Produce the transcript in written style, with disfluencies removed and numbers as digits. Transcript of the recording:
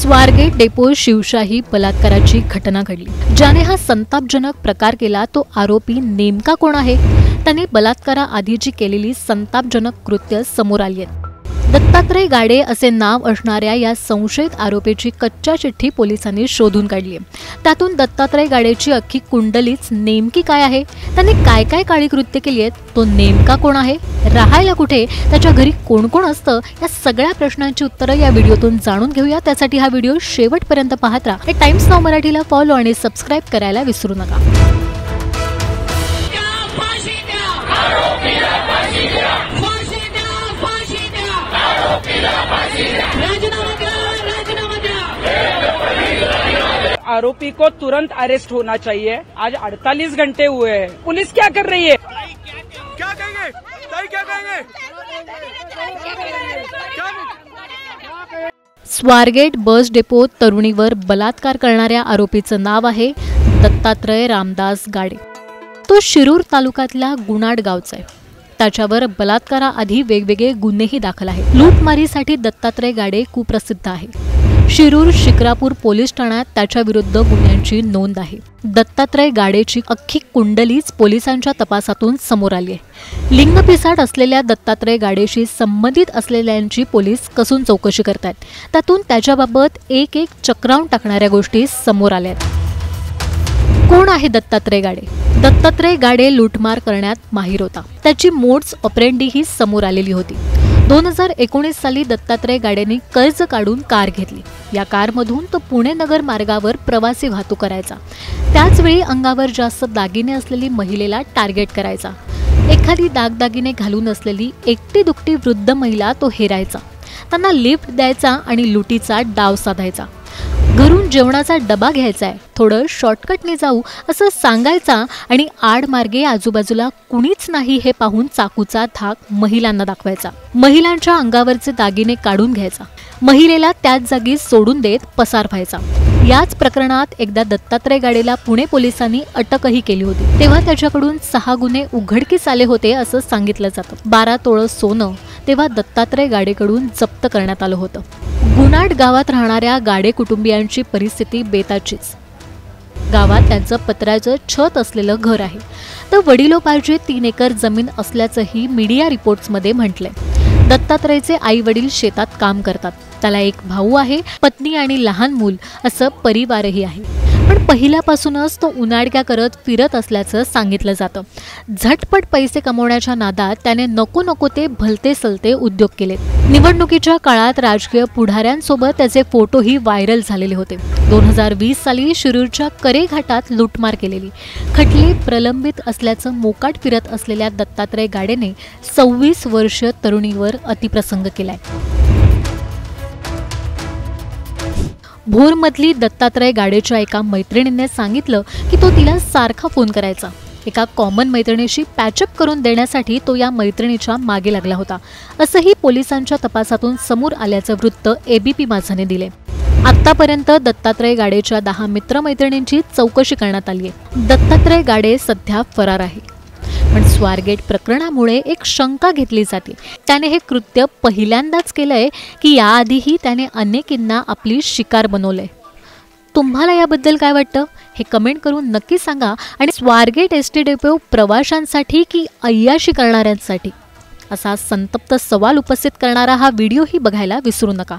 Swargate depot Shivshahi बलात्काराची घटना घडली। ज्याने हा संतापजनक प्रकार केला तो आरोपी नेमका कोण आहे? त्याने बलात्काराआधी जी केलेली संतापजनक कृत्य समोर आली आहेत। दत्तात्रय गाडे असे नाव असणाऱ्या या संशयित आरोपीची कच्च्या चिठ्ठी पोलिसांनी शोधून काढली आहे। त्यातून दत्तात्रय गाडेची अख्खी कुंडलीच नेमकी काय आहे, त्याने काय काय काळी कृत्य केली आहेत, तो नेमका कोण आहे, राहायला कुठे, त्याच्या घरी कोण कोण असतं, या सगळ्या प्रश्नांची उत्तरं या व्हिडिओतून जाणून घेऊया। त्यासाठी हा व्हिडिओ शेवटपर्यंत पाहत राहा। टाइम्स नाऊ मराठीला फॉलो आणि सबस्क्राइब करायला विसरू नका। आरोपी को तुरंत अरेस्ट होना चाहिए। आज 48 घंटे हुए हैं, पुलिस क्या कर रही है? क्या कहेंगे? क्या कहेंगे? स्वारगेट बस डेपो तरुणीवर बलात्कार करणाऱ्या आरोपीचं नाव आहे दत्तात्रय रामदास गाडे। तो शिरूर तालुक्यातल्या गुणाड गावचा आहे। त्याच्यावर बलात्काराआधी वेगवेगळे गुन्हेही दाखल आहेत। लूटमारीसाठी दत्तात्रय गाडे कुप्रसिद्ध आहे। शिरूर शिक्रापूर पोलीस ठाण्यात त्याच्या विरुद्ध गुन्ह्यांची नोंद आहे। दत्तात्रय गाडेची अख्खी कुंडलीच पोलिसांच्या तपासातून समोर आली आहे। लिंगपिसाट असलेल्या दत्तात्रय गाडेशी संबंधित असलेल्यांची पोलीस कसून चौकशी करतात। त्यातून त्याच्याबाबत एक चक्रावून टाकणाऱ्या गोष्टी समोर आल्या आहेत। कोण आहे दत्तात्रय गाडे? दत्तात्रय गाडे लूटमार करण्यात माहीर होता। त्याची मोड्स ऑपरेंडी ही समोर आलेली होती। 2019 साली दत्तात्रय गाडेने कर्ज काढून कार घेतली। या कारमधून तो पुणे नगर मार्गावर प्रवासी वाहतूक करायचा। त्याचवेळी अंगावर जास्त दागिने असलेली महिलेला टार्गेट करायचा। एखादी दागदागिने घालून असलेली एकटी दुकटी वृद्ध महिला तो हेरायचा, त्यांना लिफ्ट द्यायचा आणि लुटीचा डाव साधायचा। घरून जेवणाचा डबा घ्यायचा आहे, थोडं शॉर्टकटने जाऊ असं सांगायचा आणि आडमार्गे आजूबाजूला कुणीच नाही हे पाहून चाकूचा धाक महिलांना दाखवायचा। महिलांच्या अंगावरचे दागिने काढून घ्यायचा, महिलेला त्याच जागी सोडून देत पसार व्हायचा। याच प्रकरणात एकदा दत्तात्रय गाडेला पुणे पोलिसांनी अटकही केली होती। तेव्हा त्याच्याकडून 6 गुन्हे उघडकीस आले होते असं सांगितलं जातं। 12 तोळं सोनं तेव्हा दत्तात्रय गाडेकडून जप्त करण्यात आलं होतं। गुणाड गावात राहणाऱ्या गाडे कुटुंबियांची परिस्थिती बेताचीच। गावात त्यांचं पत्र्याचं छत असलेलं घर आहे, तर वडिलोपार्जित 3 एकर जमीन असल्याचंही मीडिया रिपोर्ट्समध्ये म्हटलंय। दत्तात्रयचे आई वडील शेतात काम करतात। त्याला एक भाऊ आहे, पत्नी आणि लहान मूल असं परिवारही आहे। पण पहिल्यापासूनच तो उन्हाडक्या करत फिरत असल्याचं सांगितलं जातं। झटपट पैसे कमवण्याच्या नादात त्याने नको ते भलते सलते उद्योग केलेत। निवडणुकीच्या काळात राजकीय पुढाऱ्यांसोबत त्याचे फोटोही व्हायरल झालेले होते। 2020 साली शिरूरच्या करे घाटात लूटमार केलेली, खटले प्रलंबित असल्याचं मोकाट फिरत असलेल्या दत्तात्रय गाडेने 26 वर्ष तरुणीवर अतिप्रसंग केलाय। भोरमधली दत्तात्रय गाडेच्या एका मैत्रिणीने सांगितलं की तो तिला सारखा फोन करायचा। एका कॉमन मैत्रिणीशी पॅचअप करून देण्यासाठी तो या मैत्रिणीच्या मागे लागला होता, असंही पोलिसांच्या तपासातून समोर आल्याचं वृत्त एबीपी माझाने दिले। आतापर्यंत दत्तात्रय गाडेच्या 10 मित्रमैत्रिणींची चौकशी करण्यात आली आहे। दत्तात्रय गाडे सध्या फरार आहे। पण स्वारगेट प्रकरणामुळे एक शंका घेतली जाते, त्याने हे कृत्य पहिल्यांदाच केलंय की याआधीही त्याने अनेकींना आपली शिकार बनवलंय। तुम्हाला याबद्दल काय वाटतं हे कमेंट करून नक्की सांगा। आणि स्वारगेट एसटी डेपो प्रवाशांसाठी की अय्याशी करणाऱ्यांसाठी असा संतप्त सवाल उपस्थित करणारा हा व्हिडिओही बघायला विसरू नका।